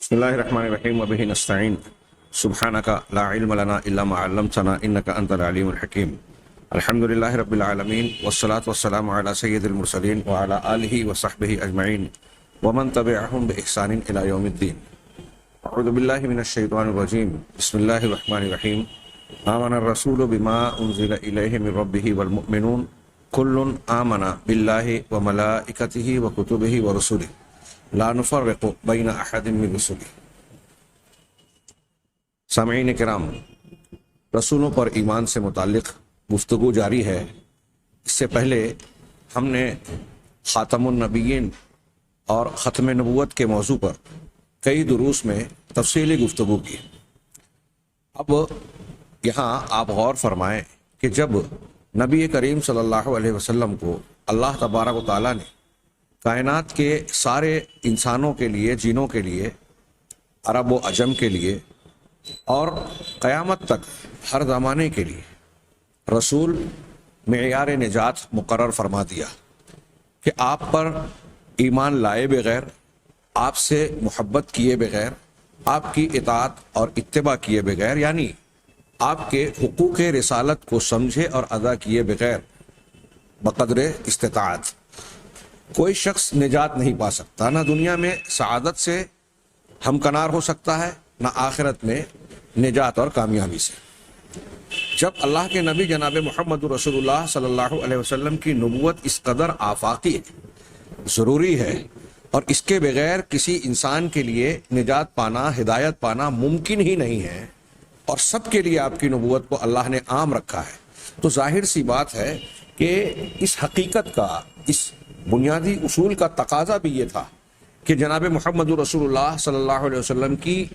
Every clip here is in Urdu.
بسم الله الرحمن الرحيم وبه نستعين سبحانك لا علم لنا إلا ما علمتنا إنك أنت العليم الحكيم. الحمد لله رب العالمين والصلاة والسلام على سيد المرسلين وعلى آله وصحبه أجمعين ومن تبعهم بإحسان إلى يوم الدين. أعوذ بالله من الشيطان الرجيم. بسم الله الرحمن الرحيم. آمن الرسول بما أنزل إليه من ربه والمؤمنون كل آمن بالله وملائكته وكتبه ورسله لا نفرق بین احد من رسله. سامعین کرام، رسولوں پر ایمان سے متعلق گفتگو جاری ہے. اس سے پہلے ہم نے خاتم النبیین اور ختم نبوت کے موضوع پر کئی دروس میں تفصیلی گفتگو کی. اب یہاں آپ غور فرمائیں کہ جب نبی کریم صلی اللہ علیہ وسلم کو اللہ تبارک و تعالیٰ نے کائنات کے سارے انسانوں کے لیے، جنوں کے لیے، عرب و عجم کے لیے اور قیامت تک ہر زمانے کے لیے رسول معیار نجات مقرر فرما دیا کہ آپ پر ایمان لائے بغیر، آپ سے محبت کیے بغیر، آپ کی اطاعت اور اتباع کیے بغیر، یعنی آپ کے حقوق رسالت کو سمجھے اور ادا کیے بغیر بقدر استطاعت کوئی شخص نجات نہیں پا سکتا. نہ دنیا میں سعادت سے ہمکنار ہو سکتا ہے، نہ آخرت میں نجات اور کامیابی سے. جب اللہ کے نبی جناب محمد رسول اللہ صلی اللہ علیہ وسلم کی نبوت اس قدر آفاقی ہے، ضروری ہے، اور اس کے بغیر کسی انسان کے لیے نجات پانا، ہدایت پانا ممکن ہی نہیں ہے، اور سب کے لیے آپ کی نبوت کو اللہ نے عام رکھا ہے، تو ظاہر سی بات ہے کہ اس حقیقت کا، اس بنیادی اصول کا تقاضا بھی یہ تھا کہ جناب محمد رسول اللہ صلی اللہ علیہ وسلم کی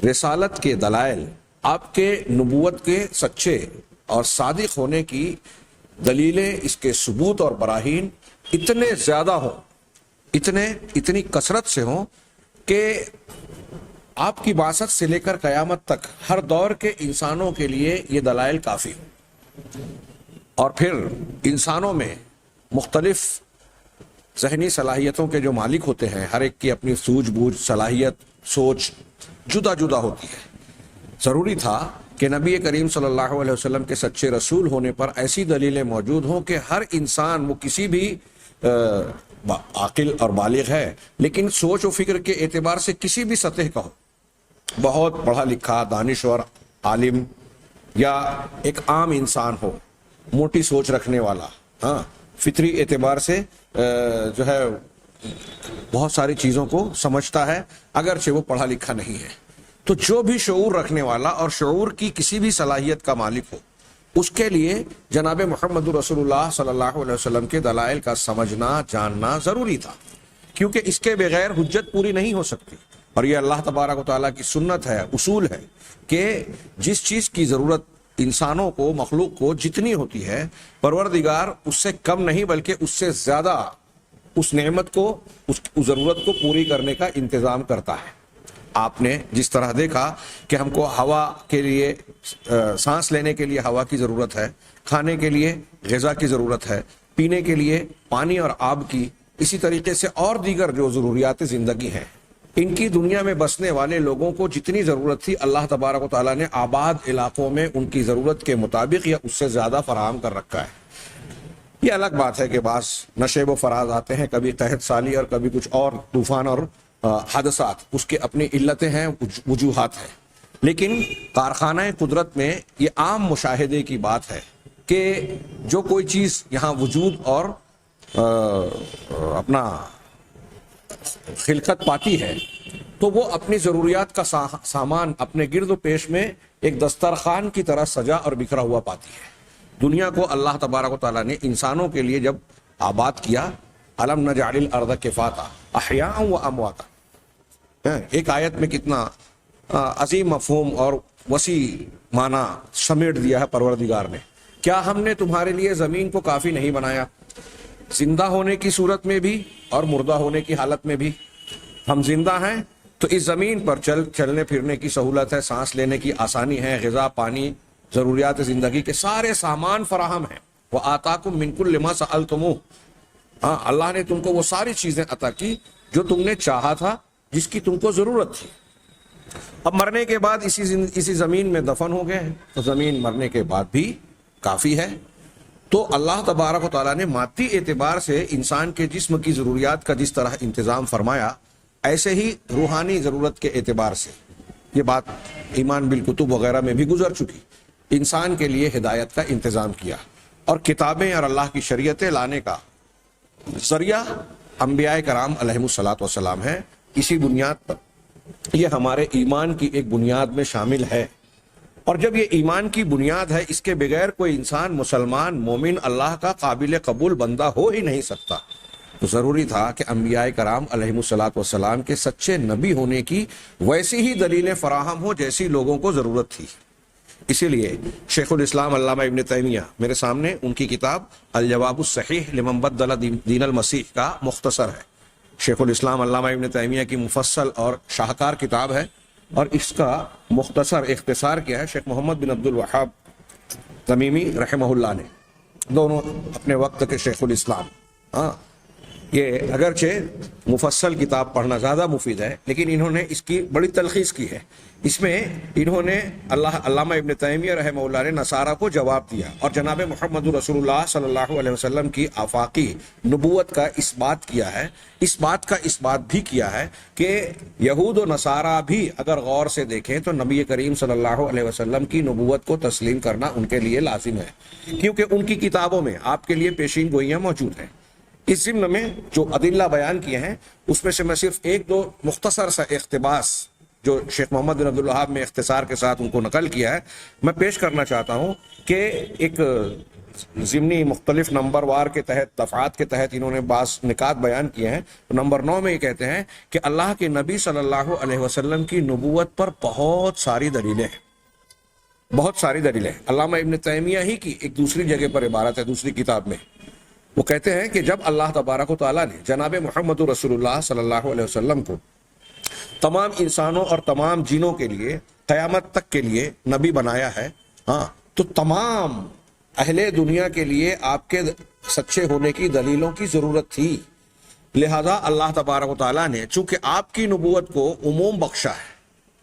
رسالت کے دلائل، آپ کے نبوت کے سچے اور صادق ہونے کی دلیلیں، اس کے ثبوت اور براہین اتنے زیادہ ہوں، اتنی کثرت سے ہوں کہ آپ کی بعثت سے لے کر قیامت تک ہر دور کے انسانوں کے لیے یہ دلائل کافی ہوں. اور پھر انسانوں میں مختلف ذہنی صلاحیتوں کے جو مالک ہوتے ہیں، ہر ایک کی اپنی سوجھ بوجھ، صلاحیت، سوچ جدا جدا ہوتی ہے. ضروری تھا کہ نبی کریم صلی اللہ علیہ وسلم کے سچے رسول ہونے پر ایسی دلیلیں موجود ہوں کہ ہر انسان، وہ کسی بھی عاقل اور بالغ ہے لیکن سوچ و فکر کے اعتبار سے کسی بھی سطح کا ہو، بہت پڑھا لکھا، دانشور، عالم، یا ایک عام انسان ہو، موٹی سوچ رکھنے والا، ہاں، فطری اعتبار سے جو ہے بہت ساری چیزوں کو سمجھتا ہے اگرچہ وہ پڑھا لکھا نہیں ہے، تو جو بھی شعور رکھنے والا اور شعور کی کسی بھی صلاحیت کا مالک ہو، اس کے لیے جناب محمد رسول اللہ صلی اللہ علیہ وسلم کے دلائل کا سمجھنا، جاننا ضروری تھا، کیونکہ اس کے بغیر حجت پوری نہیں ہو سکتی. اور یہ اللہ تبارک و تعالیٰ کی سنت ہے، اصول ہے کہ جس چیز کی ضرورت انسانوں کو، مخلوق کو جتنی ہوتی ہے، پروردگار اس سے کم نہیں بلکہ اس سے زیادہ اس نعمت کو، اس ضرورت کو پوری کرنے کا انتظام کرتا ہے. آپ نے جس طرح دیکھا کہ ہم کو ہوا کے لیے، سانس لینے کے لیے ہوا کی ضرورت ہے، کھانے کے لیے غذا کی ضرورت ہے، پینے کے لیے پانی اور آب کی، اسی طریقے سے اور دیگر جو ضروریات زندگی ہیں، ان کی دنیا میں بسنے والے لوگوں کو جتنی ضرورت تھی، اللہ تبارک و تعالیٰ نے آباد علاقوں میں ان کی ضرورت کے مطابق یا اس سے زیادہ فراہم کر رکھا ہے. یہ الگ بات ہے کہ بعض نشیب و فراز آتے ہیں، کبھی قحط سالی اور کبھی کچھ اور طوفان اور حادثات، اس کے اپنی علتیں ہیں، وجوہات ہیں، لیکن کارخانہ قدرت میں یہ عام مشاہدے کی بات ہے کہ جو کوئی چیز یہاں وجود اور اپنا خلقت پاتی ہے، تو وہ اپنی ضروریات کا سامان اپنے گرد و پیش میں ایک دسترخوان کی طرح سجا اور بکھرا ہوا پاتی ہے. دنیا کو اللہ تبارک و تعالیٰ نے انسانوں کے لیے جب آباد کیا، الم نجعل الارض کفاتا احیاء و امواتا، ایک آیت میں کتنا عظیم مفہوم اور وسیع معنی سمیٹ دیا ہے پروردگار نے. کیا ہم نے تمہارے لیے زمین کو کافی نہیں بنایا، زندہ ہونے کی صورت میں بھی اور مردہ ہونے کی حالت میں بھی؟ ہم زندہ ہیں تو اس زمین پر چلنے پھرنے کی سہولت ہے، سانس لینے کی آسانی ہے، غذا، پانی، ضروریات زندگی کے سارے سامان فراہم ہیں. وَآتَاكُم مِّن كُلِّ مَا سَأَلْتُمُوهُ، ہاں، اللہ نے تم کو وہ ساری چیزیں عطا کی جو تم نے چاہا تھا جس کی تم کو ضرورت تھی. اب مرنے کے بعد اسی زمین میں دفن ہو گئے ہیں, تو زمین مرنے کے بعد بھی کافی ہے. تو اللہ تبارک و تعالیٰ نے مادی اعتبار سے انسان کے جسم کی ضروریات کا جس طرح انتظام فرمایا, ایسے ہی روحانی ضرورت کے اعتبار سے, یہ بات ایمان بالکتب وغیرہ میں بھی گزر چکی, انسان کے لیے ہدایت کا انتظام کیا. اور کتابیں اور اللہ کی شریعتیں لانے کا ذریعہ انبیاء کرام علیہم الصلاۃ والسلام ہے. اسی بنیاد پر یہ ہمارے ایمان کی ایک بنیاد میں شامل ہے. اور جب یہ ایمان کی بنیاد ہے, اس کے بغیر کوئی انسان مسلمان مومن اللہ کا قابل قبول بندہ ہو ہی نہیں سکتا. تو ضروری تھا کہ انبیاء کرام علیہم الصلاۃ والسلام کے سچے نبی ہونے کی ویسی ہی دلیلیں فراہم ہو جیسی لوگوں کو ضرورت تھی. اسی لیے شیخ الاسلام علامہ ابن تیمیہ, میرے سامنے ان کی کتاب الجواب الصحیح لمن بدل دین المسیح کا مختصر ہے. شیخ الاسلام علامہ ابن تیمیہ کی مفصل اور شاہکار کتاب ہے, اور اس کا مختصر اختصار کیا ہے شیخ محمد بن عبد الوہاب تمیمی رحمہ اللہ نے. دونوں اپنے وقت کے شیخ الاسلام. یہ اگرچہ مفصل کتاب پڑھنا زیادہ مفید ہے, لیکن انہوں نے اس کی بڑی تلخیص کی ہے. اس میں انہوں نے علامہ ابن تیمیہ رحمہ اللہ نے نصارہ کو جواب دیا, اور جناب محمد رسول اللہ صلی اللہ علیہ وسلم کی آفاقی نبوت کا اس بات کیا ہے. اس بات کا اس بات بھی کیا ہے کہ یہود و نصارہ بھی اگر غور سے دیکھیں تو نبی کریم صلی اللہ علیہ وسلم کی نبوت کو تسلیم کرنا ان کے لیے لازم ہے, کیونکہ ان کی کتابوں میں آپ کے لیے پیشین گوئیاں موجود ہیں. اس ضمن میں جو ادلہ بیان کیے ہیں اس میں سے میں صرف ایک دو مختصر سا اقتباس جو شیخ محمد بن عبد الوہاب نے اختصار کے ساتھ ان کو نقل کیا ہے, میں پیش کرنا چاہتا ہوں. کہ ایک ضمنی مختلف نمبر وار کے تحت, دفعات کے تحت انہوں نے بعض نکات بیان کیے ہیں. نمبر 9 میں یہ کہتے ہیں کہ اللہ کے نبی صلی اللہ علیہ وسلم کی نبوت پر بہت ساری دلیلیں ہیں, بہت ساری دلیلیں. علامہ ابن تیمیہ ہی کی ایک دوسری جگہ پر عبارت ہے, دوسری کتاب میں وہ کہتے ہیں کہ جب اللہ تبارک و تعالیٰ نے جناب محمد رسول اللہ صلی اللہ علیہ وسلم کو تمام انسانوں اور تمام جنوں کے لیے قیامت تک کے لیے نبی بنایا ہے, تو تمام اہل دنیا کے لیے آپ کے سچے ہونے کی دلیلوں کی ضرورت تھی. لہذا اللہ تبارک و تعالیٰ نے چونکہ آپ کی نبوت کو عموم بخشا ہے,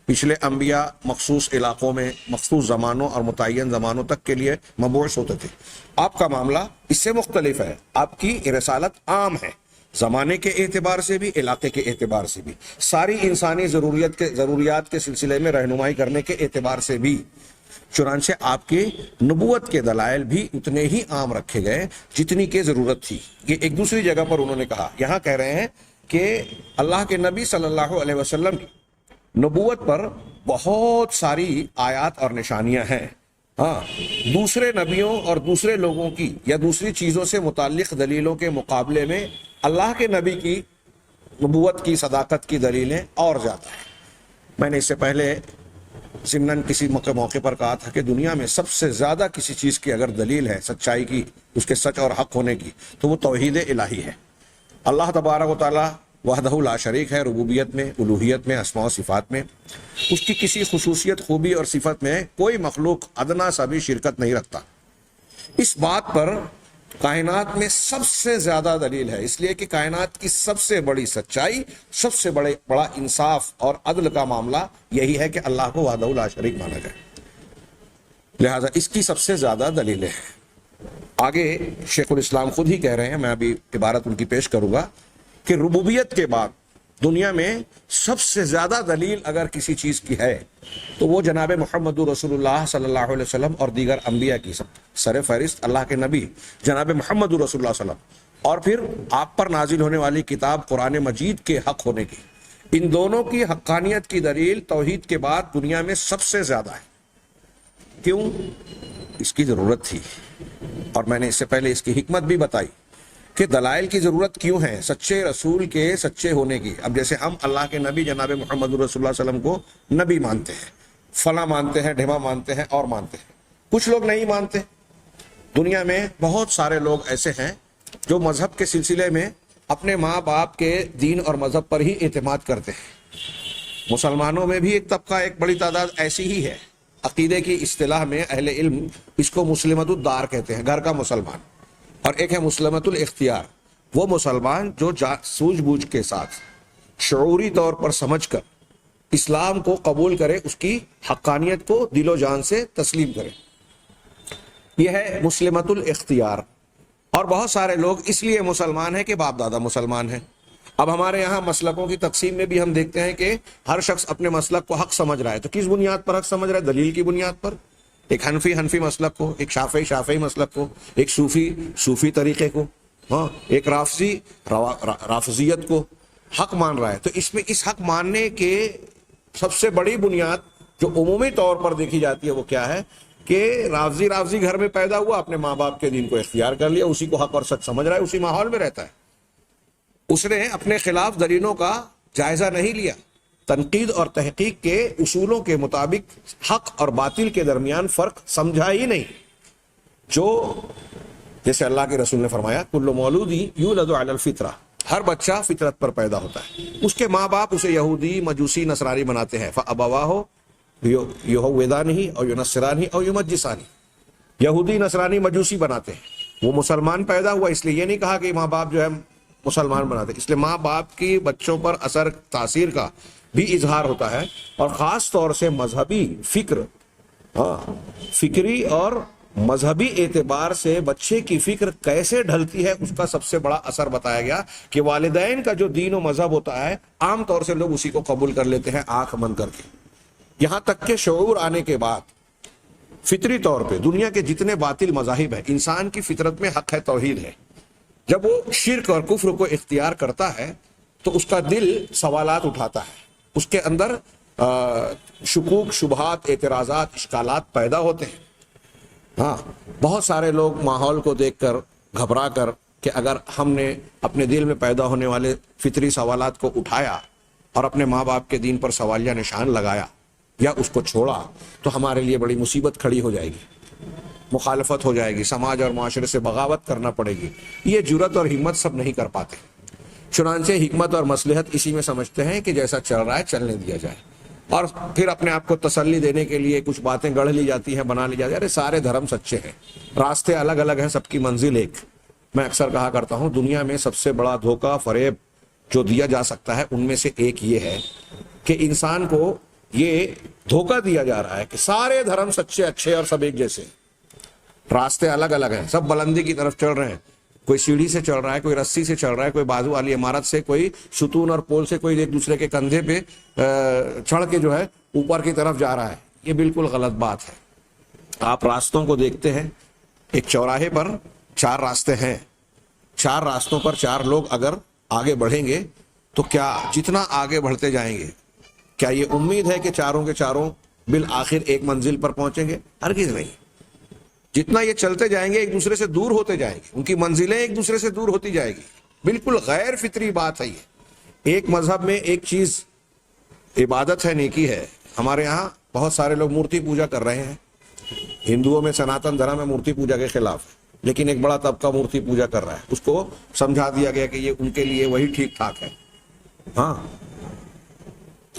پچھلے انبیاء مخصوص علاقوں میں مخصوص زمانوں اور متعین زمانوں تک کے لیے مبعوث ہوتے تھے, آپ کا معاملہ اس سے مختلف ہے. آپ کی رسالت عام ہے, زمانے کے اعتبار سے بھی, علاقے کے اعتبار سے بھی, ساری انسانی ضروریات کے سلسلے میں رہنمائی کرنے کے اعتبار سے بھی. چنانچہ آپ کی نبوت کے دلائل بھی اتنے ہی عام رکھے گئے جتنی کی ضرورت تھی. یہ ایک دوسری جگہ پر انہوں نے کہا, یہاں کہہ رہے ہیں کہ اللہ کے نبی صلی اللہ علیہ وسلم کی نبوت پر بہت ساری آیات اور نشانیاں ہیں. دوسرے نبیوں اور دوسرے لوگوں کی یا دوسری چیزوں سے متعلق دلیلوں کے مقابلے میں اللہ کے نبی کی نبوت کی صداقت کی دلیلیں اور زیادہ ہیں. میں نے اس سے پہلے ضمناً کسی موقع پر کہا تھا کہ دنیا میں سب سے زیادہ کسی چیز کی اگر دلیل ہے سچائی کی, اس کے سچ اور حق ہونے کی, تو وہ توحید الہی ہے. اللہ تبارک و تعالیٰ وحدہ لا شریک ہے, ربوبیت میں, الوہیت میں, اسماء و صفات میں. اس کی کسی خصوصیت, خوبی اور صفت میں کوئی مخلوق ادنا سا بھی شرکت نہیں رکھتا. اس بات پر کائنات میں سب سے زیادہ دلیل ہے, اس لیے کہ کائنات کی سب سے بڑی سچائی, سب سے بڑا انصاف اور عدل کا معاملہ یہی ہے کہ اللہ کو وحدہ لا شریک مانا جائے. لہذا اس کی سب سے زیادہ دلیلیں ہیں. آگے شیخ الاسلام خود ہی کہہ رہے ہیں, میں ابھی عبارت ان کی پیش کروں گا, کہ ربوبیت کے بعد دنیا میں سب سے زیادہ دلیل اگر کسی چیز کی ہے تو وہ جناب محمد رسول اللہ صلی اللہ علیہ وسلم اور دیگر انبیاء کی سر فہرست اللہ کے نبی جناب محمد رسول اللہ صلی اللہ علیہ وسلم, اور پھر آپ پر نازل ہونے والی کتاب قرآن مجید کے حق ہونے کی. ان دونوں کی حقانیت کی دلیل توحید کے بعد دنیا میں سب سے زیادہ ہے. کیوں؟ اس کی ضرورت تھی, اور میں نے اس سے پہلے اس کی حکمت بھی بتائی کہ دلائل کی ضرورت کیوں ہے سچے رسول کے سچے ہونے کی. اب جیسے ہم اللہ کے نبی جناب محمد رسول اللہ صلی اللہ علیہ وسلم کو نبی مانتے ہیں, فلاں مانتے ہیں, ڈھیما مانتے ہیں اور مانتے ہیں. کچھ لوگ نہیں مانتے. دنیا میں بہت سارے لوگ ایسے ہیں جو مذہب کے سلسلے میں اپنے ماں باپ کے دین اور مذہب پر ہی اعتماد کرتے ہیں. مسلمانوں میں بھی ایک طبقہ, ایک بڑی تعداد ایسی ہی ہے. عقیدے کی اصطلاح میں اہل علم اس کو مسلمت الدار کہتے ہیں, گھر کا مسلمان. اور ایک ہے مسلمت الاختیار, وہ مسلمان جو سوجھ بوجھ کے ساتھ شعوری طور پر سمجھ کر اسلام کو قبول کرے، اس کی حقانیت کو دل و جان سے تسلیم کرے. یہ ہے مسلمت الاختیار. اور بہت سارے لوگ اس لیے مسلمان ہیں کہ باپ دادا مسلمان ہیں. اب ہمارے یہاں مسلکوں کی تقسیم میں بھی ہم دیکھتے ہیں کہ ہر شخص اپنے مسلک کو حق سمجھ رہا ہے. تو کس بنیاد پر حق سمجھ رہا ہے؟ دلیل کی بنیاد پر. ایک حنفی مسلک کو، ایک شافعی مسلک کو، ایک صوفی طریقے کو، ہاں، ایک رافضیت کو حق مان رہا ہے. تو اس میں اس حق ماننے کے سب سے بڑی بنیاد جو عمومی طور پر دیکھی جاتی ہے وہ کیا ہے کہ رافضی گھر میں پیدا ہوا، اپنے ماں باپ کے دین کو اختیار کر لیا، اسی کو حق اور سچ سمجھ رہا ہے، اسی ماحول میں رہتا ہے. اس نے اپنے خلاف دلیلوں کا جائزہ نہیں لیا، تنقید اور تحقیق کے اصولوں کے مطابق حق اور باطل کے درمیان فرق سمجھا ہی نہیں. جو جیسے اللہ کے رسول نے فرمایا کل مولود یولد علی الفطرہ، ہر بچہ فطرت پر پیدا ہوتا ہے. اس کے ماں باپ اسے یہودی، مجوسی، نصرانی بناتے ہیں. فابواہ یہودانہ او ینصرانہ او یمجسانہ، یہودی، نصرانی، مجوسی بناتے ہیں. وہ مسلمان پیدا ہوا اس لیے یہ نہیں کہا کہ ماں باپ جو ہے مسلمان بناتے، اس لیے ماں باپ کی بچوں پر اثر تاثیر کا بھی اظہار ہوتا ہے. اور خاص طور سے مذہبی فکری اور مذہبی اعتبار سے بچے کی فکر کیسے ڈھلتی ہے اس کا سب سے بڑا اثر بتایا گیا کہ والدین کا جو دین و مذہب ہوتا ہے عام طور سے لوگ اسی کو قبول کر لیتے ہیں آنکھ بند کر کے. یہاں تک کہ شعور آنے کے بعد فطری طور پہ دنیا کے جتنے باطل مذاہب ہیں، انسان کی فطرت میں حق ہے، توحید ہے. جب وہ شرک اور کفر کو اختیار کرتا ہے تو اس کا دل سوالات اٹھاتا ہے، اس کے اندر شکوک، شبہات، اعتراضات، اشکالات پیدا ہوتے ہیں. ہاں، بہت سارے لوگ ماحول کو دیکھ کر گھبرا کر کہ اگر ہم نے اپنے دل میں پیدا ہونے والے فطری سوالات کو اٹھایا اور اپنے ماں باپ کے دین پر سوالیہ نشان لگایا یا اس کو چھوڑا تو ہمارے لیے بڑی مصیبت کھڑی ہو جائے گی، مخالفت ہو جائے گی، سماج اور معاشرے سے بغاوت کرنا پڑے گی. یہ جرأت اور ہمت سب نہیں کر پاتے. چنانچہ حکمت اور مصلحت اسی میں سمجھتے ہیں کہ جیسا چل رہا ہے چلنے دیا جائے، اور پھر اپنے آپ کو تسلی دینے کے لیے کچھ باتیں گڑھ لی جاتی ہیں، بنا لی جاتی ہے. ارے سارے دھرم سچے ہیں، راستے الگ الگ ہیں، سب کی منزل ایک. میں اکثر کہا کرتا ہوں دنیا میں سب سے بڑا دھوکہ، فریب جو دیا جا سکتا ہے ان میں سے ایک یہ ہے کہ انسان کو یہ دھوکہ دیا جا رہا ہے کہ سارے دھرم سچے، اچھے اور سب ایک جیسے، راستے الگ الگ ہیں، سب بلندی کی طرف چڑھ رہے ہیں. کوئی سیڑھی سے چڑھ رہا ہے، کوئی رسی سے چڑھ رہا ہے، کوئی بازو والی عمارت سے، کوئی ستون اور پول سے، کوئی ایک دوسرے کے کندھے پہ چڑھ کے جو ہے اوپر کی طرف جا رہا ہے. یہ بالکل غلط بات ہے. آپ راستوں کو دیکھتے ہیں، ایک چوراہے پر 4 راستے ہیں، 4 راستوں پر 4 لوگ اگر آگے بڑھیں گے تو کیا جتنا آگے بڑھتے جائیں گے کیا یہ امید ہے کہ چاروں کے چاروں بالآخر ایک منزل پر پہنچیں گے؟ ہرگز نہیں. جتنا یہ چلتے جائیں گے ایک دوسرے سے دور ہوتے جائیں گے، ان کی منزلیں ایک دوسرے سے دور ہوتی جائے گی. بالکل غیر فطری بات ہے یہ. ایک مذہب میں ایک چیز عبادت ہے، نیکی ہے. ہمارے یہاں بہت سارے لوگ مورتی پوجا کر رہے ہیں. ہندوؤں میں سناتن دھرم ہے مورتی پوجا کے خلاف، لیکن ایک بڑا طبقہ مورتی پوجا کر رہا ہے. اس کو سمجھا دیا گیا کہ یہ ان کے لیے وہی ٹھیک ٹھاک ہے. ہاں،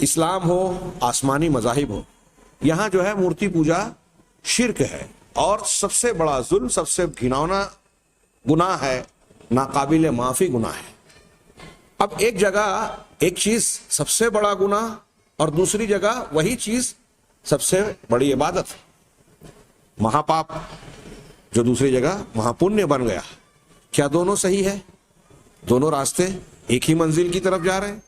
اسلام ہو، آسمانی مذاہب ہو، یہاں جو ہے مورتی پوجا شرک ہے اور سب سے بڑا ظلم، سب سے گھناؤنا گناہ ہے، ناقابل معافی گناہ ہے. اب ایک جگہ ایک چیز سب سے بڑا گناہ اور دوسری جگہ وہی چیز سب سے بڑی عبادت. مہا پاپ جو دوسری جگہ مہا پنیہ بن گیا. کیا دونوں صحیح ہے؟ دونوں راستے ایک ہی منزل کی طرف جا رہے ہیں.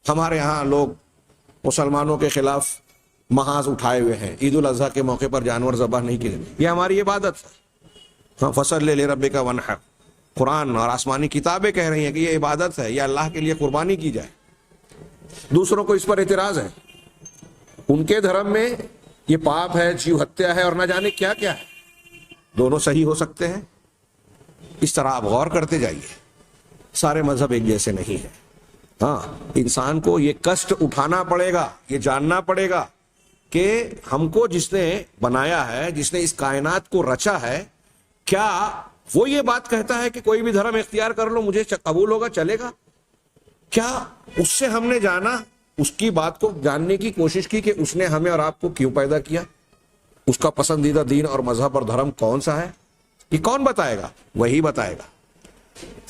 ہمارے ہاں لوگ مسلمانوں کے خلاف محاذ اٹھائے ہوئے ہیں. عید الاضحیٰ کے موقع پر جانور ذبح نہیں کیے، یہ ہماری عبادت ہے. ہاں، فصل لربک وانحر، قرآن اور آسمانی کتابیں کہہ رہی ہیں کہ یہ عبادت ہے، یہ اللہ کے لیے قربانی کی جائے. دوسروں کو اس پر اعتراض ہے، ان کے دھرم میں یہ پاپ ہے، جیو ہتیا ہے اور نہ جانے کیا کیا ہے. دونوں صحیح ہو سکتے ہیں. اس طرح آپ غور کرتے جائیے، سارے مذہب ایک جیسے نہیں ہیں. ہاں، انسان کو یہ کشٹ اٹھانا پڑے گا، یہ جاننا پڑے گا کہ ہم کو جس نے بنایا ہے، جس نے اس کائنات کو رچا ہے، کیا وہ یہ بات کہتا ہے کہ کوئی بھی دھرم اختیار کر لو مجھے قبول ہوگا، چلے گا؟ کیا اس سے ہم نے جانا، اس کی بات کو جاننے کی کوشش کی کہ اس نے ہمیں اور آپ کو کیوں پیدا کیا، اس کا پسندیدہ دین اور مذہب اور دھرم کون سا ہے؟ یہ کون بتائے گا؟ وہی بتائے گا.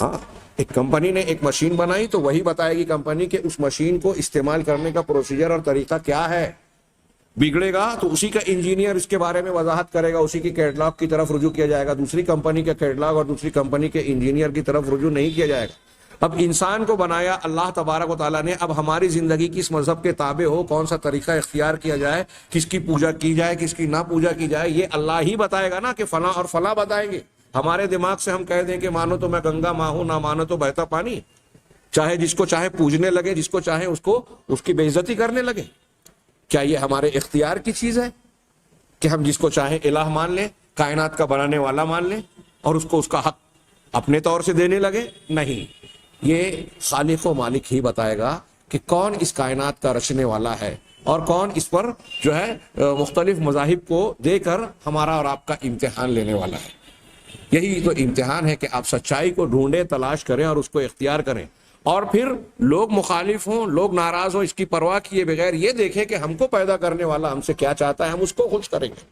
ہاں، ایک کمپنی نے ایک مشین بنائی تو وہی بتائے گی کمپنی کہ اس مشین کو استعمال کرنے کا پروسیجر اور طریقہ کیا ہے. بگڑے گا تو اسی کا انجینئر اس کے بارے میں وضاحت کرے گا, اسی کی کیٹلاگ کی طرف رجوع کیا جائے گا. دوسری کمپنی کا کیٹلاگ اور دوسری کمپنی کے انجینئر کی طرف رجوع نہیں کیا جائے گا. اب انسان کو بنایا اللہ تبارک و تعالیٰ نے, اب ہماری زندگی کس مذہب کے تابع ہو, کون سا طریقہ اختیار کیا جائے, کس کی پوجا کی جائے, کس کی نہ پوجا کی جائے, یہ اللہ ہی بتائے گا نا کہ فلاں اور فلاں بتائیں گے. ہمارے دماغ سے ہم کہہ دیں کہ مانو تو میں گنگا ماں ہوں, نہ مانو تو بہتا پانی, چاہے جس کو چاہے پوجنے لگے, جس کو چاہے اس کی بے عزتی کرنے لگے. کیا یہ ہمارے اختیار کی چیز ہے کہ ہم جس کو چاہے الہ مان لیں, کائنات کا بنانے والا مان لیں اور اس کو اس کا حق اپنے طور سے دینے لگے؟ نہیں, یہ خالق و مالک ہی بتائے گا کہ کون اس کائنات کا رچنے والا ہے اور کون اس پر جو ہے مختلف مذاہب کو دے کر ہمارا اور آپ کا امتحان لینے والا ہے. یہی تو امتحان ہے کہ آپ سچائی کو ڈھونڈیں, تلاش کریں اور اس کو اختیار کریں, اور پھر لوگ مخالف ہوں, لوگ ناراض ہوں, اس کی پرواہ کیے بغیر یہ دیکھیں کہ ہم کو پیدا کرنے والا ہم سے کیا چاہتا ہے, ہم اس کو خوش کریں گے.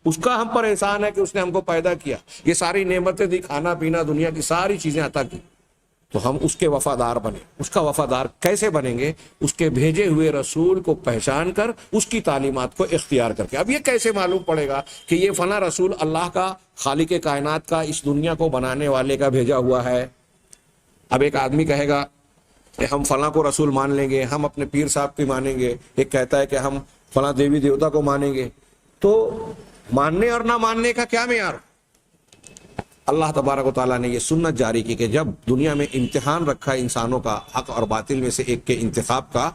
اس کا ہم پر احسان ہے کہ اس نے ہم کو پیدا کیا, یہ ساری نعمتیں دی, کھانا پینا, دنیا کی ساری چیزیں عطا کی, تو ہم اس کے وفادار بنیں. اس کا وفادار کیسے بنیں گے؟ اس کے بھیجے ہوئے رسول کو پہچان کر, اس کی تعلیمات کو اختیار کر کے. اب یہ کیسے معلوم پڑے گا کہ یہ فلاں رسول اللہ کا, خالق کائنات کا, اس دنیا کو بنانے والے کا بھیجا ہوا ہے؟ اب ایک آدمی کہے گا کہ ہم فلاں کو رسول مان لیں گے, ہم اپنے پیر صاحب کی مانیں گے, ایک کہتا ہے کہ ہم فلاں دیوی دیوتا کو مانیں گے. تو ماننے اور نہ ماننے کا کیا معیار؟ اللہ تبارک و تعالیٰ نے یہ سنت جاری کی کہ جب دنیا میں امتحان رکھا انسانوں کا حق اور باطل میں سے ایک کے انتخاب کا,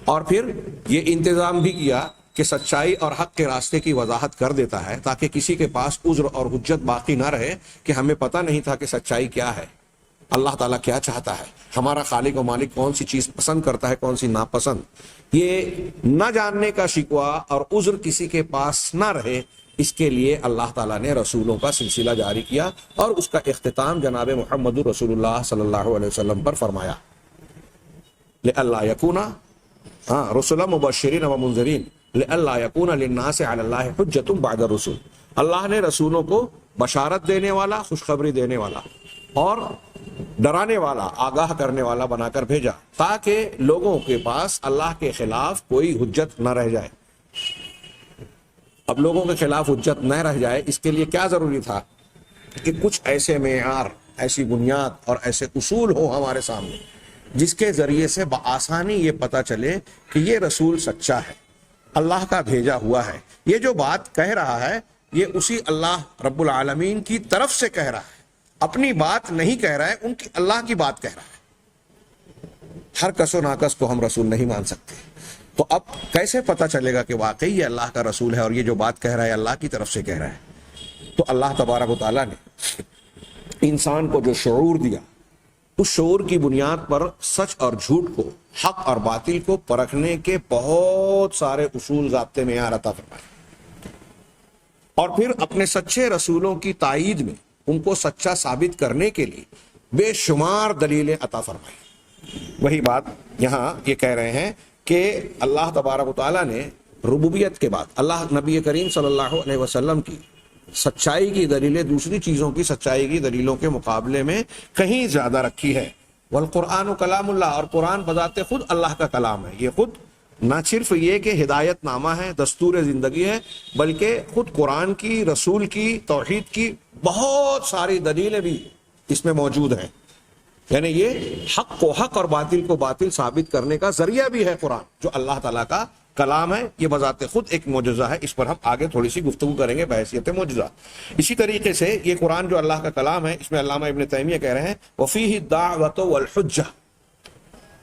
اور پھر یہ انتظام بھی کیا کہ سچائی اور حق کے راستے کی وضاحت کر دیتا ہے تاکہ کسی کے پاس عذر اور حجت باقی نہ رہے کہ ہمیں پتہ نہیں تھا کہ سچائی کیا ہے, اللہ تعالیٰ کیا چاہتا ہے, ہمارا خالق و مالک کون سی چیز پسند کرتا ہے, کون سی ناپسند. یہ نہ جاننے کا شکوہ اور عذر کسی کے پاس نہ رہے, اس کے لیے اللہ تعالیٰ نے رسولوں کا سلسلہ جاری کیا اور اس کا اختتام جناب محمد رسول اللہ صلی اللہ علیہ وسلم پر فرمایا. لئلا یکون رسلا مبشرین و منذرین لئلا یکون للناس علی اللہ حجۃ بعد الرسل. اللہ نے رسولوں کو بشارت دینے والا, خوشخبری دینے والا اور ڈرانے والا, آگاہ کرنے والا بنا کر بھیجا تاکہ لوگوں کے پاس اللہ کے خلاف کوئی حجت نہ رہ جائے. اب لوگوں کے خلاف حجت نہ رہ جائے, اس کے لیے کیا ضروری تھا کہ کچھ ایسے معیار, ایسی بنیاد اور ایسے اصول ہو ہمارے سامنے جس کے ذریعے سے بآسانی یہ پتہ چلے کہ یہ رسول سچا ہے, اللہ کا بھیجا ہوا ہے. یہ جو بات کہہ رہا ہے یہ اسی اللہ رب العالمین کی طرف سے کہہ رہا ہے, اپنی بات نہیں کہہ رہا ہے, ان کی اللہ کی بات کہہ رہا ہے. ہر کس و ناکس کو ہم رسول نہیں مان سکتے. تو اب کیسے پتہ چلے گا کہ واقعی یہ اللہ کا رسول ہے اور یہ جو بات کہہ رہا ہے اللہ کی طرف سے کہہ رہا ہے؟ تو اللہ تبارک و تعالیٰ نے انسان کو جو شعور دیا, اس شعور کی بنیاد پر سچ اور جھوٹ کو, حق اور باطل کو پرکھنے کے بہت سارے اصول, ضابطے معیار عطا فرمائے, اور پھر اپنے سچے رسولوں کی تائید میں ان کو سچا ثابت کرنے کے لیے بے شمار دلیلیں عطا فرمائی. وہی بات یہاں یہ کہہ رہے ہیں کہ اللہ تبارک و تعالیٰ نے ربوبیت کے بعد اللہ نبی کریم صلی اللہ علیہ وسلم کی سچائی کی دلیلیں دوسری چیزوں کی سچائی کی دلیلوں کے مقابلے میں کہیں زیادہ رکھی ہے. والقرآن کلام اللہ, اور قرآن بذات خود اللہ کا کلام ہے. یہ خود نہ صرف یہ کہ ہدایت نامہ ہے, دستور زندگی ہے, بلکہ خود قرآن کی, رسول کی, توحید کی بہت ساری دلیلیں بھی اس میں موجود ہیں. یعنی یہ حق کو حق اور باطل کو باطل ثابت کرنے کا ذریعہ بھی ہے قرآن, جو اللہ تعالیٰ کا کلام ہے. یہ بذات خود ایک معجزہ ہے, اس پر ہم آگے تھوڑی سی گفتگو کریں گے بحیثیت معجزہ. اسی طریقے سے یہ قرآن جو اللہ کا کلام ہے, اس میں علامہ ابن تیمیہ کہہ رہے ہیں وفیہ الدعوۃ والحجہ.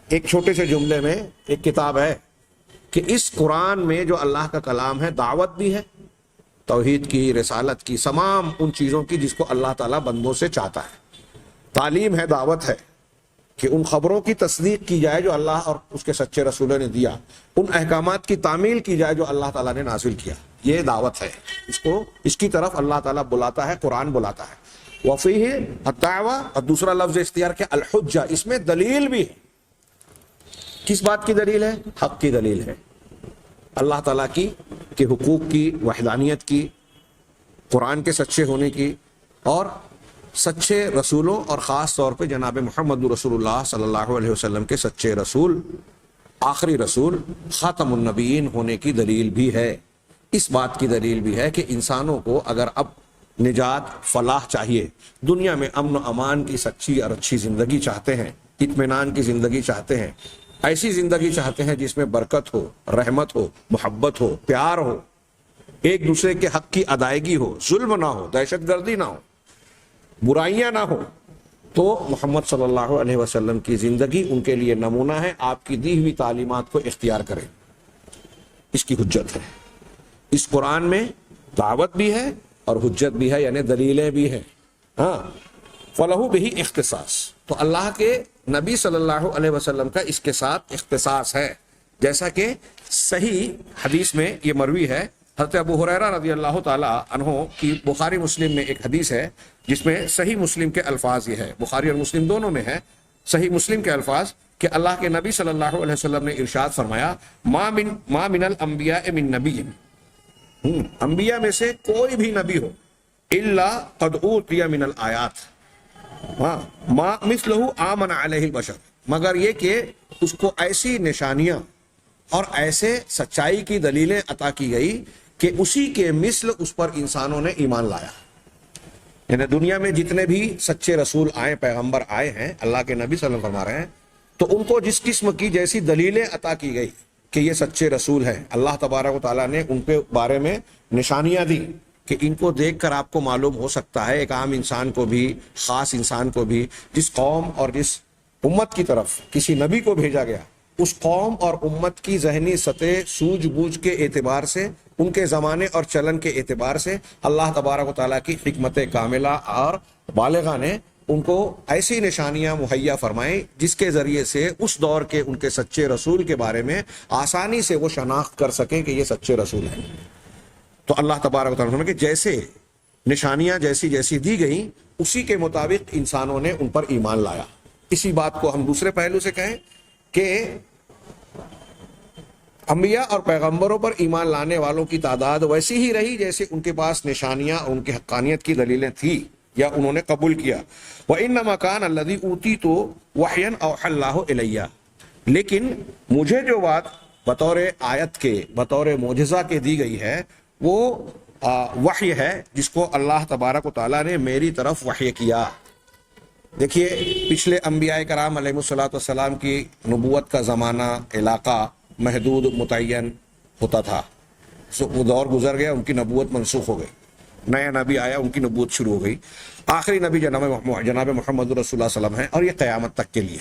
ایک چھوٹے سے جملے میں ایک کتاب ہے کہ اس قرآن میں جو اللہ کا کلام ہے دعوت بھی ہے, توحید کی, رسالت کی, تمام ان چیزوں کی جس کو اللہ تعالیٰ بندوں سے چاہتا ہے. تعلیم ہے, دعوت ہے کہ ان خبروں کی تصدیق کی جائے جو اللہ اور اس کے سچے رسولوں نے دیا, ان احکامات کی تعمیل کی جائے جو اللہ تعالیٰ نے نازل کیا. یہ دعوت ہے, اس کی طرف اللہ تعالیٰ بلاتا ہے, قرآن بلاتا ہے. وفیہ الدعوہ, اور دوسرا لفظ اختیار کیا الحجہ, اس میں دلیل بھی ہے. کس بات کی دلیل ہے؟ حق کی دلیل ہے, اللہ تعالیٰ کی کہ حقوق کی, وحدانیت کی, قرآن کے سچے ہونے کی, اور سچے رسولوں اور خاص طور پہ جناب محمد رسول اللہ صلی اللہ علیہ وسلم کے سچے رسول، آخری رسول، خاتم النبیین ہونے کی دلیل بھی ہے۔ اس بات کی دلیل بھی ہے کہ انسانوں کو اگر اب نجات، فلاح چاہیے، دنیا میں امن و امان کی سچی اور اچھی زندگی چاہتے ہیں، اطمینان کی زندگی چاہتے ہیں، ایسی زندگی چاہتے ہیں جس میں برکت ہو، رحمت ہو، محبت ہو، پیار ہو، ایک دوسرے کے حق کی ادائیگی ہو، ظلم نہ ہو، دہشت گردی نہ ہو، برائیاں نہ ہو، تو محمد صلی اللہ علیہ وسلم کی زندگی ان کے لیے نمونہ ہے۔ آپ کی دی ہوئی تعلیمات کو اختیار کریں، اس کی حجت ہے۔ اس قرآن میں دعوت بھی ہے اور حجت بھی ہے، یعنی دلیلیں بھی ہیں۔ ہاں، فلہو بہی اختصاص، تو اللہ کے نبی صلی اللہ علیہ وسلم کا اس کے ساتھ اختصاص ہے، جیسا کہ صحیح حدیث میں یہ مروی ہے۔ حضرت ابو ہریرہ رضی اللہ تعالی عنہ کی بخاری مسلم میں ایک حدیث ہے جس میں صحیح مسلم کے الفاظ یہ ہے، بخاری اور مسلم دونوں میں ہے، صحیح مسلم کے الفاظ کہ اللہ کے نبی صلی اللہ علیہ وسلم نے ارشاد فرمایا، ما من الانبیاء من نبی، انبیاء میں سے کوئی بھی نبی ہو، الا قد اوتی من الآیات ما مثلہ آمن علیہ البشر، مگر یہ کہ اس کو ایسی نشانیاں اور ایسے سچائی کی دلیلیں عطا کی گئی کہ اسی کے مثل اس پر انسانوں نے ایمان لایا۔ یعنی دنیا میں جتنے بھی سچے رسول آئے، پیغمبر آئے ہیں، اللہ کے نبی صلی اللہ علیہ وسلم فرما رہے ہیں، تو ان کو جس قسم کی جیسی دلیلیں عطا کی گئی کہ یہ سچے رسول ہیں، اللہ تبارک و تعالیٰ نے ان کے بارے میں نشانیاں دی کہ ان کو دیکھ کر آپ کو معلوم ہو سکتا ہے، ایک عام انسان کو بھی، خاص انسان کو بھی، جس قوم اور جس امت کی طرف کسی نبی کو بھیجا گیا، اس قوم اور امت کی ذہنی سطح، سوجھ بوجھ کے اعتبار سے، ان کے زمانے اور چلن کے اعتبار سے اللہ تبارک و تعالیٰ کی حکمت کاملہ اور بالغہ نے ان کو ایسی نشانیاں مہیا فرمائیں جس کے ذریعے سے اس دور کے ان کے سچے رسول کے بارے میں آسانی سے وہ شناخت کر سکیں کہ یہ سچے رسول ہیں۔ تو اللہ تبارک و تعالیٰ کہ جیسے نشانیاں جیسی جیسی دی گئیں، اسی کے مطابق انسانوں نے ان پر ایمان لایا۔ اسی بات کو ہم دوسرے پہلو سے کہیں کہ انبیاء اور پیغمبروں پر ایمان لانے والوں کی تعداد ویسی ہی رہی جیسے ان کے پاس نشانیاں اور ان کی حقانیت کی دلیلیں تھیں یا انہوں نے قبول کیا۔ وَإِنَّمَا كَانَ الَّذِي أُوتِيتُ وَحْيًا أَوْحَى اللَّهُ إِلَيَّ، لیکن مجھے جو بات بطور آیت کے، بطور معجزہ کے دی گئی ہے، وہ وحی ہے جس کو اللہ تبارک و تعالیٰ نے میری طرف وحی کیا۔ دیکھیے، پچھلے انبیاء کرام علیہ الصلوۃ والسلام کی نبوت کا زمانہ، علاقہ محدود، متعین ہوتا تھا۔ وہ دور گزر گیا، ان کی نبوت منسوخ ہو گئی، نیا نبی آیا، ان کی نبوت شروع ہو گئی۔ آخری نبی جناب محمد رسول اللہ صلی اللہ علیہ وسلم ہیں، اور یہ قیامت تک کے لیے۔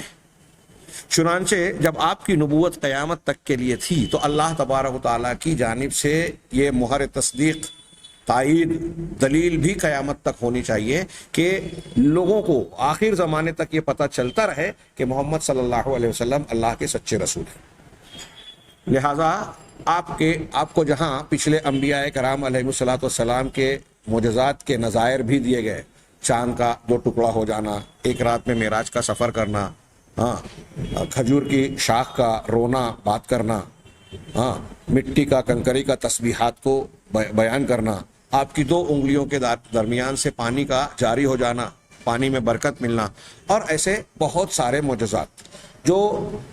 چنانچہ جب آپ کی نبوت قیامت تک کے لیے تھی تو اللہ تبارک و تعالیٰ کی جانب سے یہ مہر تصدیق، تائید، دلیل بھی قیامت تک ہونی چاہیے کہ لوگوں کو آخر زمانے تک یہ پتہ چلتا رہے کہ محمد صلی اللہ علیہ وسلم اللہ کے سچے رسول ہیں۔ لہٰذا آپ کو جہاں پچھلے انبیاء کرام علیہ الصلوۃ والسلام کے معجزات کے نظائر بھی دیے گئے، چاند کا 2 ٹکڑا ہو جانا، ایک رات میں معراج کا سفر کرنا، کھجور کی شاخ کا رونا، بات کرنا، مٹی کا، کنکری کا تسبیحات کو بیان کرنا، آپ کی 2 انگلیوں کے درمیان سے پانی کا جاری ہو جانا، پانی میں برکت ملنا، اور ایسے بہت سارے معجزات جو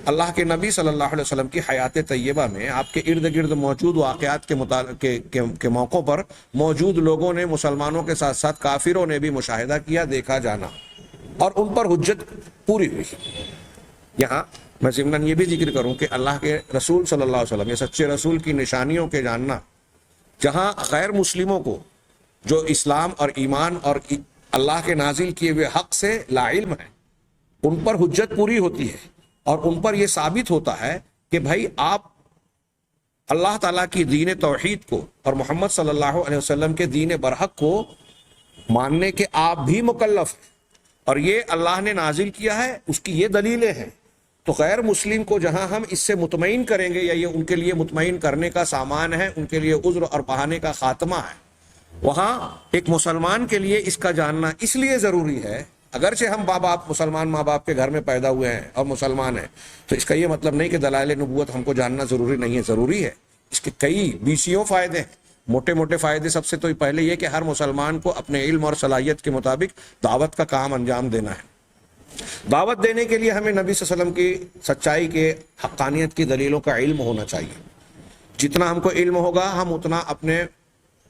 اللہ کے نبی صلی اللہ علیہ وسلم کی حیات طیبہ میں آپ کے ارد گرد موجود واقعات کے موقعوں پر موجود لوگوں نے، مسلمانوں کے ساتھ ساتھ کافروں نے بھی مشاہدہ کیا، دیکھا، جانا، اور ان پر حجت پوری ہوئی۔ یہاں میں ضمناً یہ بھی ذکر کروں کہ اللہ کے رسول صلی اللہ علیہ وسلم، یہ سچے رسول کی نشانیوں کے جاننا، جہاں غیر مسلموں کو جو اسلام اور ایمان اور اللہ کے نازل کیے ہوئے حق سے لا علم ہے، ان پر حجت پوری ہوتی ہے، اور ان پر یہ ثابت ہوتا ہے کہ بھائی آپ اللہ تعالیٰ کی دین توحید کو اور محمد صلی اللہ علیہ وسلم کے دین برحق کو ماننے کے آپ بھی مکلف ہیں، اور یہ اللہ نے نازل کیا ہے، اس کی یہ دلیلیں ہیں۔ تو غیر مسلم کو جہاں ہم اس سے مطمئن کریں گے، یا یہ ان کے لیے مطمئن کرنے کا سامان ہے، ان کے لیے عذر اور بہانے کا خاتمہ ہے، وہاں ایک مسلمان کے لیے اس کا جاننا اس لیے ضروری ہے، اگرچہ ہم مسلمان ماں باپ کے گھر میں پیدا ہوئے ہیں اور مسلمان ہیں، تو اس کا یہ مطلب نہیں کہ دلائل نبوت ہم کو جاننا ضروری نہیں ہے، ضروری ہے۔ اس کے کئی بیسیوں فائدے ہیں۔ موٹے موٹے فائدے سب سے تو پہلے یہ کہ ہر مسلمان کو اپنے علم اور صلاحیت کے مطابق دعوت کا کام انجام دینا ہے. دعوت دینے کے لیے ہمیں نبی صلی اللہ علیہ وسلم کی سچائی کے حقانیت کی دلیلوں کا علم ہونا چاہیے. جتنا ہم کو علم ہوگا ہم اتنا اپنے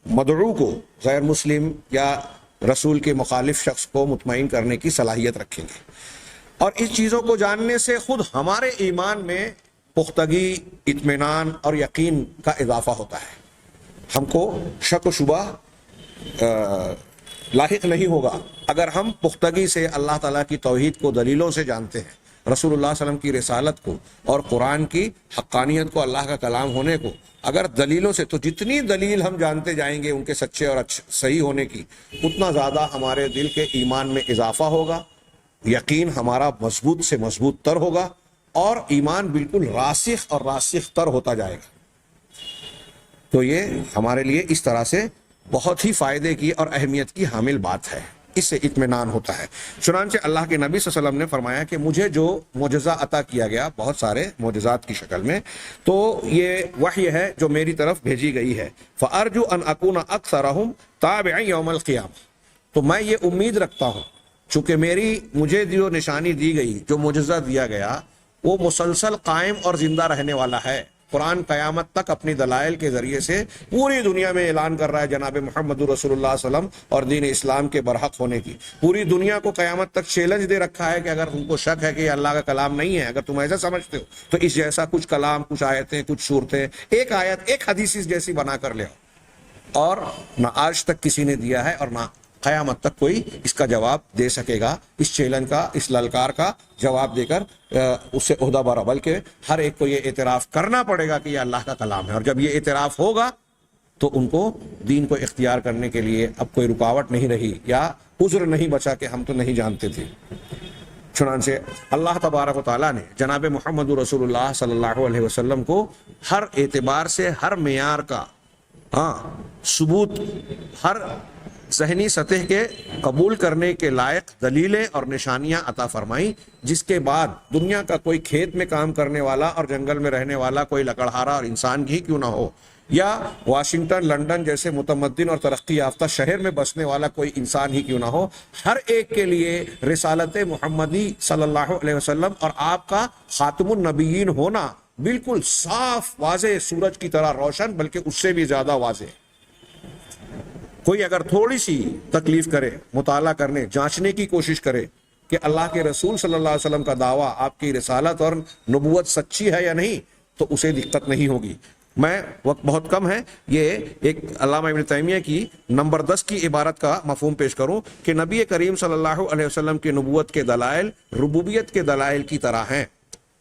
مدعو کو غیر مسلم یا رسول کے مخالف شخص کو مطمئن کرنے کی صلاحیت رکھیں گے. اور اس چیزوں کو جاننے سے خود ہمارے ایمان میں پختگی، اطمینان اور یقین کا اضافہ ہوتا ہے. ہم کو شک و شبہ لاحق نہیں ہوگا اگر ہم پختگی سے اللہ تعالیٰ کی توحید کو دلیلوں سے جانتے ہیں، رسول اللہ صلی اللہ علیہ وسلم کی رسالت کو اور قرآن کی حقانیت کو، اللہ کا کلام ہونے کو اگر دلیلوں سے، تو جتنی دلیل ہم جانتے جائیں گے ان کے سچے اور صحیح ہونے کی، اتنا زیادہ ہمارے دل کے ایمان میں اضافہ ہوگا، یقین ہمارا مضبوط سے مضبوط تر ہوگا اور ایمان بالکل راسخ اور راسخ تر ہوتا جائے گا. تو یہ ہمارے لیے اس طرح سے بہت ہی فائدے کی اور اہمیت کی حامل بات ہے، اس سے اطمینان ہوتا ہے. چنانچہ اللہ کے نبی صلی اللہ علیہ وسلم نے فرمایا کہ مجھے جو معجزہ عطا کیا گیا بہت سارے معجزات کی شکل میں، تو یہ وحی ہے جو میری طرف بھیجی گئی ہے. فَأَرْجُو أَنْ أَكُونَ أَكْثَرَهُمْ تَابِعًا يَوْمَ الْقِيَامَةِ، تو میں یہ امید رکھتا ہوں چونکہ مجھے جو نشانی دی گئی، جو معجزہ دیا گیا، وہ مسلسل قائم اور زندہ رہنے والا ہے. قرآن قیامت تک اپنی دلائل کے ذریعے سے پوری دنیا میں اعلان کر رہا ہے جناب محمد رسول اللہ صلی اللہ علیہ وسلم اور دین اسلام کے برحق ہونے کی. پوری دنیا کو قیامت تک چیلنج دے رکھا ہے کہ اگر تم کو شک ہے کہ یہ اللہ کا کلام نہیں ہے، اگر تم ایسا سمجھتے ہو تو اس جیسا کچھ کلام، کچھ آیتیں، کچھ صورتیں، ایک آیت، ایک حدیث جیسی بنا کر لے آؤ. اور نہ آج تک کسی نے دیا ہے اور نہ قیامت تک کوئی اس کا جواب دے سکے گا، اس چیلنج کا، اس للکار کا جواب دے کر اس سے عہدہ برا. بلکہ ہر ایک کو یہ اعتراف کرنا پڑے گا کہ یہ اللہ کا کلام ہے. اور جب یہ اعتراف ہوگا تو ان کو دین کو اختیار کرنے کے لیے اب کوئی رکاوٹ نہیں رہی یا عذر نہیں بچا کہ ہم تو نہیں جانتے تھے. چنانچہ اللہ تبارک و تعالیٰ نے جناب محمد رسول اللہ صلی اللہ علیہ وسلم کو ہر اعتبار سے، ہر معیار کا ثبوت، ہر ذہنی سطح کے قبول کرنے کے لائق دلیلیں اور نشانیاں عطا فرمائیں، جس کے بعد دنیا کا کوئی کھیت میں کام کرنے والا اور جنگل میں رہنے والا کوئی لکڑہارا اور انسان ہی کیوں نہ ہو، یا واشنگٹن، لندن جیسے متمدن اور ترقی یافتہ شہر میں بسنے والا کوئی انسان ہی کیوں نہ ہو، ہر ایک کے لیے رسالت محمدی صلی اللہ علیہ وسلم اور آپ کا خاتم النبیین ہونا بالکل صاف واضح سورج کی طرح روشن، بلکہ اس سے بھی زیادہ واضح. کوئی اگر تھوڑی سی تکلیف کرے، مطالعہ کرنے، جانچنے کی کوشش کرے کہ اللہ کے رسول صلی اللہ علیہ وسلم کا دعویٰ، آپ کی رسالت اور نبوت سچی ہے یا نہیں، تو اسے دقت نہیں ہوگی. میں وقت بہت کم ہے، یہ ایک علامہ ابن تیمیہ کی نمبر 10 کی عبارت کا مفہوم پیش کروں کہ نبی کریم صلی اللہ علیہ وسلم کی نبوت کے دلائل ربوبیت کے دلائل کی طرح ہیں.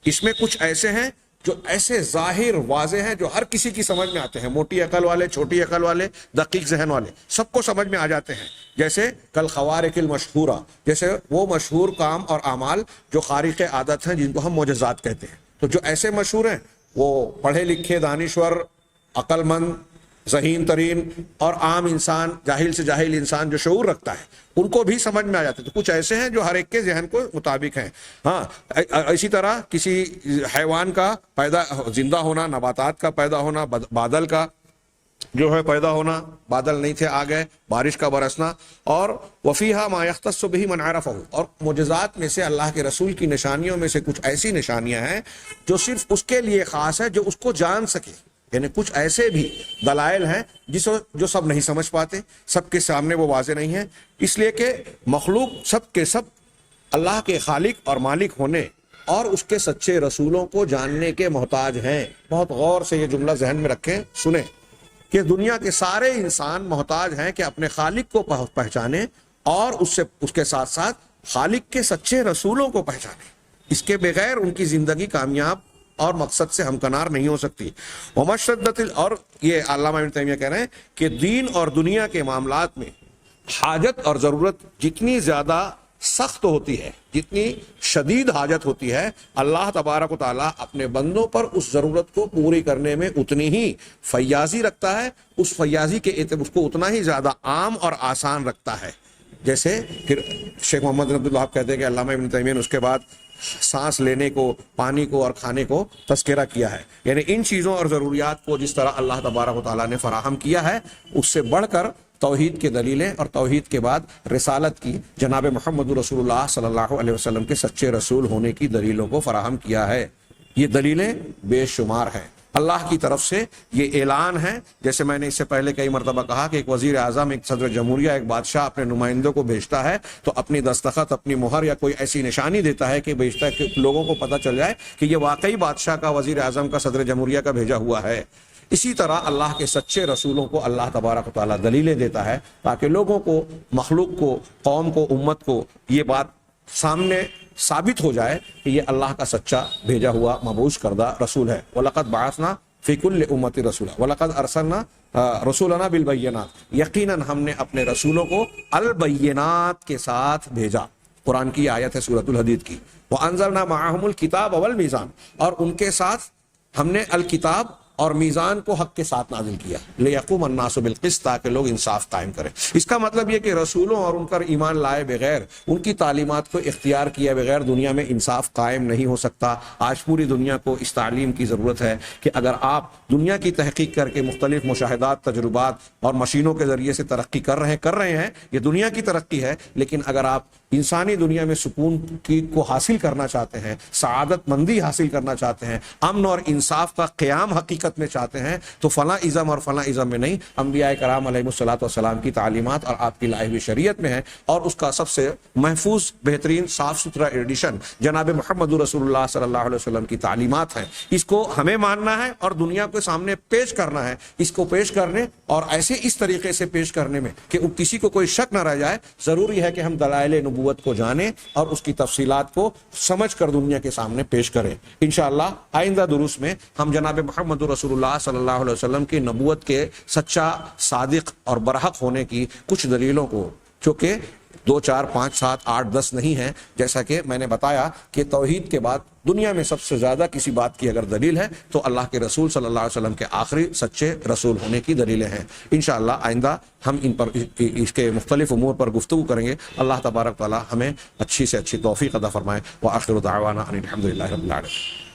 اس میں کچھ ایسے ہیں جو ایسے ظاہر واضح ہیں جو ہر کسی کی سمجھ میں آتے ہیں، موٹی عقل والے، چھوٹی عقل والے، دقیق ذہن والے، سب کو سمجھ میں آ جاتے ہیں. جیسے کل خوارق المشہورہ، جیسے وہ مشہور کام اور اعمال جو خارق عادت ہیں، جن کو ہم معجزات کہتے ہیں. تو جو ایسے مشہور ہیں وہ پڑھے لکھے، دانشور، عقل مند، ذہین ترین اور عام انسان، جاہل سے جاہل انسان جو شعور رکھتا ہے، ان کو بھی سمجھ میں آ جاتے. تو کچھ ایسے ہیں جو ہر ایک کے ذہن کو مطابق ہیں. اسی طرح کسی حیوان کا زندہ ہونا، نباتات کا پیدا ہونا، بادل کا جو ہے پیدا ہونا، بادل نہیں تھے آ گئے، بارش کا برسنا، اور وفیہا ما یختص بہ من عرفہ، اور معجزات میں سے اللہ کے رسول کی نشانیوں میں سے کچھ ایسی نشانیاں ہیں جو صرف اس کے لیے خاص ہے جو اس کو جان سکے. یعنی کچھ ایسے بھی دلائل ہیں جو سب نہیں سمجھ پاتے، سب کے سامنے وہ واضح نہیں ہیں، اس لیے کہ مخلوق سب کے سب اللہ کے خالق اور مالک ہونے اور اس کے سچے رسولوں کو جاننے کے محتاج ہیں. بہت غور سے یہ جملہ ذہن میں رکھیں، سنیں کہ دنیا کے سارے انسان محتاج ہیں کہ اپنے خالق کو پہچانے اور اس کے ساتھ ساتھ خالق کے سچے رسولوں کو پہچانے. اس کے بغیر ان کی زندگی کامیاب اور مقصد سے ہمکنار نہیں ہو سکتی. اور یہ علامہ ابن تیمیہ کہہ رہے ہیں کہ دین اور دنیا کے معاملات میں حاجت اور ضرورت جتنی زیادہ سخت ہوتی ہے، جتنی شدید حاجت ہوتی ہے، اللہ تبارک و تعالیٰ اپنے بندوں پر اس ضرورت کو پوری کرنے میں اتنی ہی فیاضی رکھتا ہے، اس فیاضی کے اس کو اتنا ہی زیادہ عام اور آسان رکھتا ہے. جیسے پھر شیخ محمد بن عبد الوہاب کہتے ہیں کہ علامہ ابن تیمیہ نے اس کے بعد سانس لینے کو، پانی کو اور کھانے کو تذکرہ کیا ہے. یعنی ان چیزوں اور ضروریات کو جس طرح اللہ تبارک و تعالیٰ نے فراہم کیا ہے، اس سے بڑھ کر توحید کے دلیلیں اور توحید کے بعد رسالت کی، جناب محمد رسول اللہ صلی اللہ علیہ وسلم کے سچے رسول ہونے کی دلیلوں کو فراہم کیا ہے. یہ دلیلیں بے شمار ہیں. اللہ کی طرف سے یہ اعلان ہے، جیسے میں نے اس سے پہلے کئی مرتبہ کہا کہ ایک وزیر اعظم، ایک صدر جمہوریہ، ایک بادشاہ اپنے نمائندوں کو بھیجتا ہے تو اپنی دستخط، اپنی مہر یا کوئی ایسی نشانی دیتا ہے کہ بھیجتا ہے کہ لوگوں کو پتہ چل جائے کہ یہ واقعی بادشاہ کا، وزیر اعظم کا، صدر جمہوریہ کا بھیجا ہوا ہے. اسی طرح اللہ کے سچے رسولوں کو اللہ تبارک و تعالیٰ دلیلیں دیتا ہے تاکہ لوگوں کو، مخلوق کو، قوم کو، امت کو یہ بات سامنے ثابت ہو جائے کہ یہ اللہ کا سچا بھیجا ہوا مبعوث کردہ رسول ہے. وَلَقَدْ بَعَثْنَا فِي كُلِّ أُمَّةٍ رَسُولًا وَلَقَدْ أَرْسَلْنَا رُسُلَنَا بِالْبَيِّنَاتِ، یقیناً ہم نے اپنے رسولوں کو البینات کے ساتھ بھیجا. قرآن کی آیت ہے سورۃ الحدید کی. وَأَنزَلْنَا مَعَهُمُ الْكِتَابَ وَالْمِيزَانَ، اور ان کے ساتھ ہم نے الکتاب اور میزان کو حق کے ساتھ نازل کیا. لِيَقُومَ النَّاسُ بِالْقِسْطِ، تاکہ لوگ انصاف قائم کریں. اس کا مطلب یہ کہ رسولوں اور ان پر ایمان لائے بغیر، ان کی تعلیمات کو اختیار کیے بغیر دنیا میں انصاف قائم نہیں ہو سکتا. آج پوری دنیا کو اس تعلیم کی ضرورت ہے کہ اگر آپ دنیا کی تحقیق کر کے مختلف مشاہدات، تجربات اور مشینوں کے ذریعے سے ترقی کر رہے ہیں، یہ دنیا کی ترقی ہے، لیکن اگر آپ انسانی دنیا میں سکون کو حاصل کرنا چاہتے ہیں، سعادت مندی حاصل کرنا چاہتے ہیں، امن اور انصاف کا قیام حقیقت میں چاہتے ہیں، تو فلاں ازم اور فلاں ازم میں نہیں، انبیاء کرام علیہ الصلوۃ والسلام کی تعلیمات اور آپ کی لائی ہوئی شریعت میں ہے. اور اس کا سب سے محفوظ، بہترین، صاف ستھرا ایڈیشن جناب محمد رسول اللہ صلی اللہ علیہ وسلم کی تعلیمات ہیں. اس کو ہمیں ماننا ہے اور دنیا کے سامنے پیش کرنا ہے. اس کو پیش کرنے اور ایسے اس طریقے سے پیش کرنے میں کہ کسی کو کوئی شک نہ رہ جائے، ضروری ہے کہ ہم دلائل نبوت کو جانیں اور اس کی تفصیلات کو سمجھ کر دنیا کے سامنے پیش کریں. انشاءاللہ آئندہ دروس میں ہم جناب محمد رسول اللہ صلی اللہ علیہ وسلم کی نبوت کے سچا، صادق اور برحق ہونے کی کچھ دلیلوں کو، جو کہ 2 4 5 7 8 10 نہیں ہیں، جیسا کہ میں نے بتایا کہ توحید کے بعد دنیا میں سب سے زیادہ کسی بات کی اگر دلیل ہے تو اللہ کے رسول صلی اللہ علیہ وسلم کے آخری سچے رسول ہونے کی دلیلیں ہیں. انشاءاللہ آئندہ ہم ان پر، اس کے مختلف امور پر گفتگو کریں گے. اللہ تبارک تعالی ہمیں اچھی سے اچھی توفیق عطا فرمائے. وآخر دعوانا ان الحمد للہ رب العالمین.